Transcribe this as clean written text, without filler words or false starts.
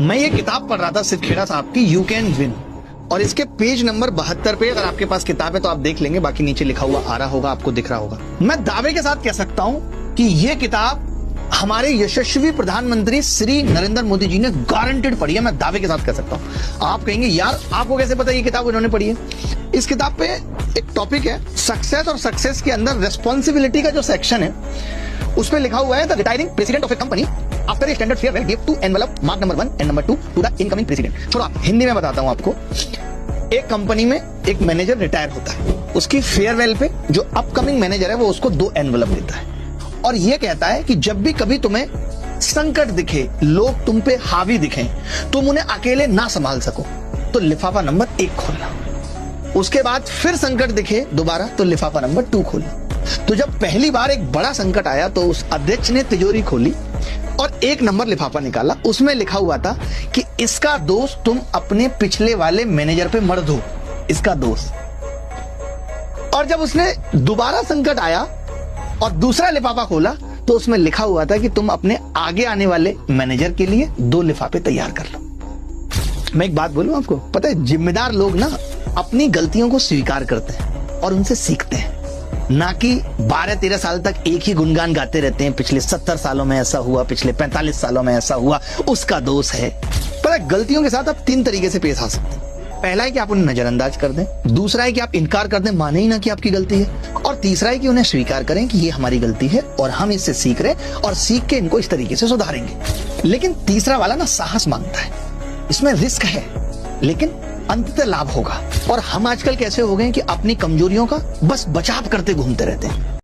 मैं ये किताब पढ़ रहा था सिर्फ खेड़ा साहब की, यू कैन विन, और इसके पेज नंबर 72 पे, अगर आपके पास किताब है तो आप देख लेंगे, बाकी नीचे लिखा हुआ आ रहा होगा, आपको दिख रहा होगा। मैं दावे के साथ कह सकता हूं कि ये किताब हमारे यशस्वी प्रधानमंत्री श्री नरेंद्र मोदी जी ने गारंटेड पढ़ी है। मैं दावे के साथ कह सकता हूं। आप कहेंगे यार आपको कैसे पता ये किताब उन्होंने पढ़ी है? इस किताब पे एक टॉपिक है सक्सेस, और सक्सेस के अंदर रेस्पॉन्सिबिलिटी का जो सेक्शन है उसमें लिखा हुआ है the retiring president of a company after a standard farewell give two envelope mark number 1 and number 2 to the incoming president. छोड़ो, हिंदी में बताता हूं आपको। एक कंपनी में एक मैनेजर रिटायर होता है, उसकी फेयरवेल पे जो अपकमिंग मैनेजर है वो उसको 2 एनवेलप देता है और ये कहता है कि जब भी कभी तुम्हें संकट दिखे, लोग तुम पे हावी दिखें, तुम उन्हें अकेले ना संभाल सको तो लिफाफा नंबर 1 खोलना। उसके बाद फिर संकट दिखे दोबारा तो लिफाफा नंबर 2 खोलना। तो जब पहली बार एक बड़ा संकट आया तो उस अध्यक्ष ने तिजोरी खोली और 1 नंबर लिफाफा निकाला। उसमें लिखा हुआ था कि इसका दोष तुम अपने पिछले वाले मैनेजर पे मत दो, इसका दोष। और जब उसने दोबारा संकट आया और दूसरा लिफाफा खोला तो उसमें लिखा हुआ था कि तुम अपने आगे आने वाले मैनेजर के लिए 2 लिफाफे तैयार कर लो। मैं एक बात बोलूं आपको, पता है जिम्मेदार लोग ना अपनी गलतियों को स्वीकार करते हैं और उनसे सीखते हैं, ना कि 12-13 साल तक एक ही गुणगान गाते रहते हैं, पिछले 70 सालों में ऐसा हुआ, पिछले 45 सालों में ऐसा हुआ, उसका दोष है। पता है गलतियों के साथ आप 3 तरीके से पेश आ सकते हैं। पहला है कि आप उन्हें नजरअंदाज कर दें, दूसरा है कि आप इनकार कर दें, माने ही ना कि आपकी गलती है, और तीसरा है कि उन्हें स्वीकार करें कि ये हमारी गलती है और हम इससे सीख रहे हैं और सीख के इनको इस तरीके से सुधारेंगे। लेकिन तीसरा वाला ना साहस मांगता है, इसमें रिस्क है लेकिन अंततः लाभ होगा। और हम आजकल कैसे हो गए कि अपनी कमजोरियों का बस बचाव करते घूमते रहते हैं।